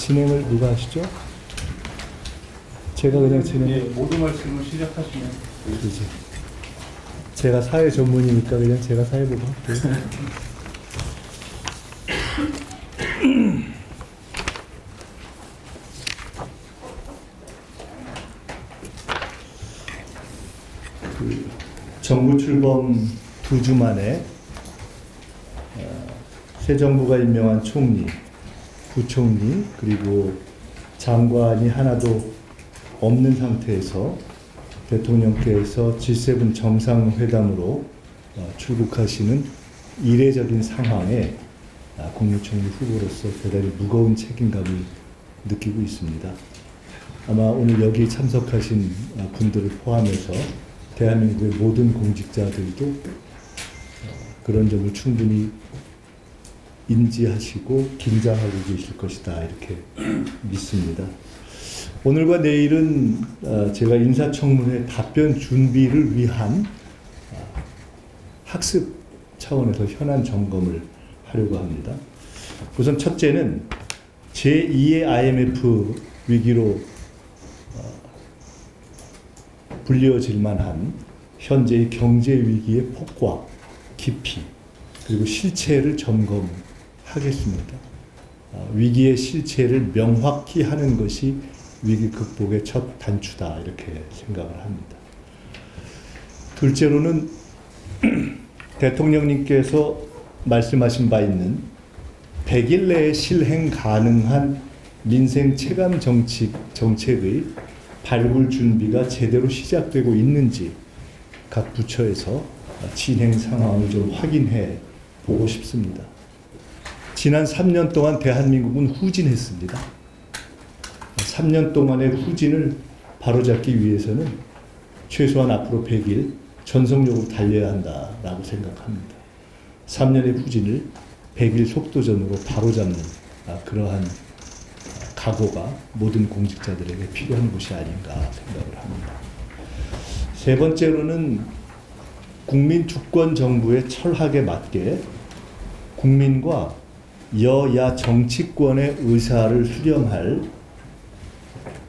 진행을 누가 하시죠? 제가 그냥 진행. 모든 말씀을 시작하시면. 그렇지. 제가 사회 전문이니까 그냥 제가 사회보고 할게요. 정부 출범 2주 만에 새 정부가 임명한 총리, 부총리, 그리고 장관이 하나도 없는 상태에서 대통령께서 G7 정상회담으로 출국하시는 이례적인 상황에 국무총리 후보로서 대단히 무거운 책임감을 느끼고 있습니다. 아마 오늘 여기 참석하신 분들을 포함해서 대한민국의 모든 공직자들도 그런 점을 충분히 인지하시고 긴장하고 계실 것이다 이렇게 믿습니다. 오늘과 내일은 제가 인사청문회 답변 준비를 위한 학습 차원에서 현안 점검을 하려고 합니다. 우선 첫째는 제2의 IMF 위기로 불리워질 만한 현재의 경제 위기의 폭과 깊이 그리고 실체를 점검하겠습니다. 위기의 실체를 명확히 하는 것이 위기 극복의 첫 단추다 이렇게 생각을 합니다. 둘째로는 대통령님께서 말씀하신 바 있는 100일 내에 실행 가능한 민생 체감 정책의 발굴 준비가 제대로 시작되고 있는지 각 부처에서 진행 상황을 좀 확인해 보고 싶습니다. 지난 3년 동안 대한민국은 후진했습니다. 3년 동안의 후진을 바로잡기 위해서는 최소한 앞으로 100일 전속력으로 달려야 한다라고 생각합니다. 3년의 후진을 100일 속도전으로 바로잡는 그러한 각오가 모든 공직자들에게 필요한 것이 아닌가 생각을 합니다. 세 번째로는 국민 주권 정부의 철학에 맞게 국민과 여야 정치권의 의사를 수렴할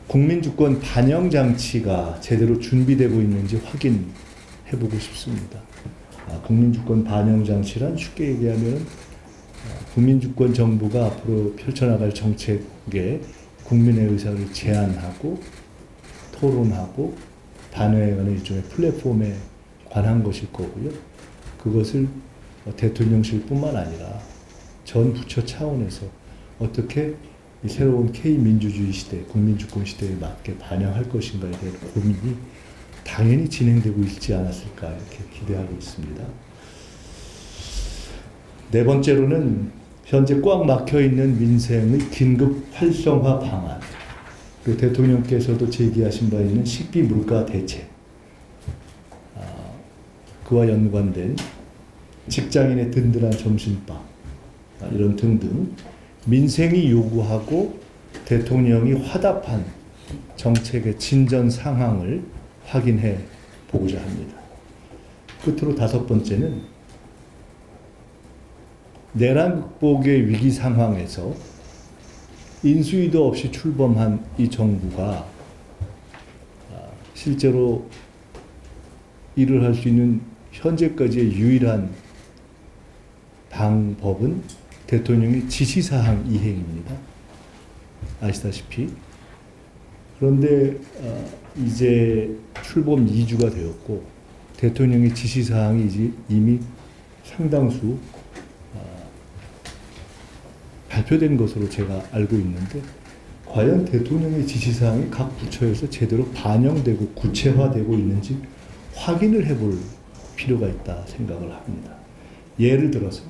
국민주권 반영 장치가 제대로 준비되고 있는지 확인해보고 싶습니다. 국민주권 반영 장치란 쉽게 얘기하면 국민주권 정부가 앞으로 펼쳐나갈 정책에 국민의 의사를 제안하고 토론하고 반영하는 일종의 플랫폼에 관한 것일 거고요. 그것을 대통령실뿐만 아니라 전 부처 차원에서 어떻게 이 새로운 K민주주의 시대, 국민주권 시대에 맞게 반영할 것인가에 대한 고민이 당연히 진행되고 있지 않았을까 이렇게 기대하고 있습니다. 네 번째로는 현재 꽉 막혀있는 민생의 긴급 활성화 방안, 그리고 대통령께서도 제기하신 바 있는 식비 물가 대책, 그와 연관된 직장인의 든든한 점심밥, 이런 등등 민생이 요구하고 대통령이 화답한 정책의 진전 상황을 확인해 보고자 합니다. 끝으로 다섯 번째는 내란 극복의 위기 상황에서 인수위도 없이 출범한 이 정부가 실제로 일을 할 수 있는 현재까지의 유일한 방법은 대통령의 지시사항 이행입니다. 아시다시피. 그런데 이제 출범 2주가 되었고 대통령의 지시사항이 이미 상당수 발표된 것으로 제가 알고 있는데 과연 대통령의 지시사항이 각 부처에서 제대로 반영되고 구체화되고 있는지 확인을 해볼 필요가 있다 생각을 합니다. 예를 들어서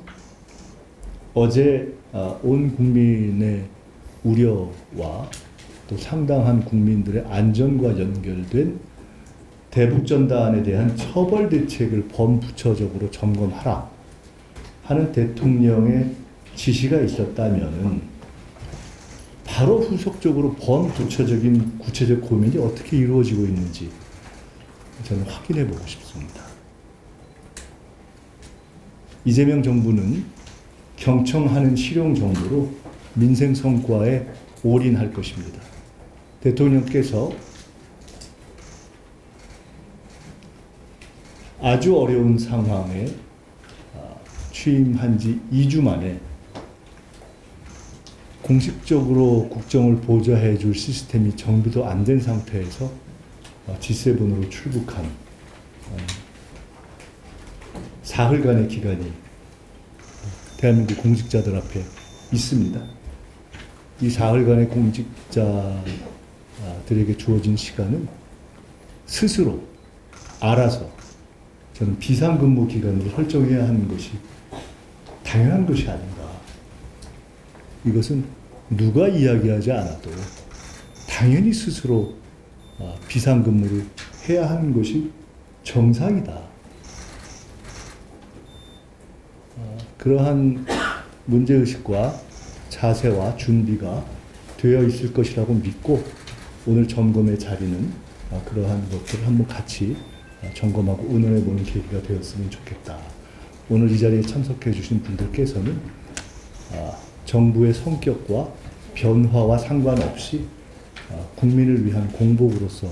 어제 온 국민의 우려와 또 상당한 국민들의 안전과 연결된 대북전단에 대한 처벌 대책을 범부처적으로 점검하라 하는 대통령의 지시가 있었다면 바로 후속적으로 범부처적인 구체적 고민이 어떻게 이루어지고 있는지 저는 확인해 보고 싶습니다. 이재명 정부는 경청하는 실용 정도로 민생 성과에 올인할 것입니다. 대통령께서 아주 어려운 상황에 취임한 지 2주 만에 공식적으로 국정을 보좌해 줄 시스템이 정비도 안 된 상태에서 G7으로 출국한 사흘간의 기간이 대한민국 공직자들 앞에 있습니다. 이 사흘간의 공직자들에게 주어진 시간은 스스로 알아서 저는 비상근무 기간으로 설정해야 하는 것이 당연한 것이 아닌가. 이것은 누가 이야기하지 않아도 당연히 스스로 비상근무를 해야 하는 것이 정상이다. 그러한 문제의식과 자세와 준비가 되어 있을 것이라고 믿고 오늘 점검의 자리는 그러한 것들을 한번 같이 점검하고 의논해보는 계기가 되었으면 좋겠다. 오늘 이 자리에 참석해 주신 분들께서는 정부의 성격과 변화와 상관없이 국민을 위한 공복으로서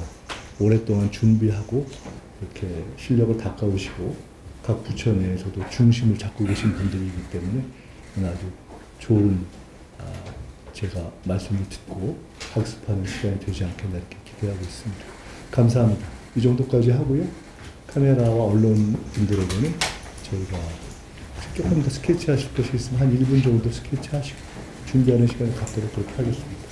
오랫동안 준비하고 이렇게 실력을 닦아오시고 각 부처 내에서도 중심을 잡고 계신 분들이기 때문에 아주 좋은 제가 말씀을 듣고 학습하는 시간이 되지 않겠나 이렇게 기대하고 있습니다. 감사합니다. 이 정도까지 하고요. 카메라와 언론분들에게는 저희가 조금 더 스케치하실 것이 있으면 한 1분 정도 스케치하시고 준비하는 시간을 갖도록 그렇게 하겠습니다.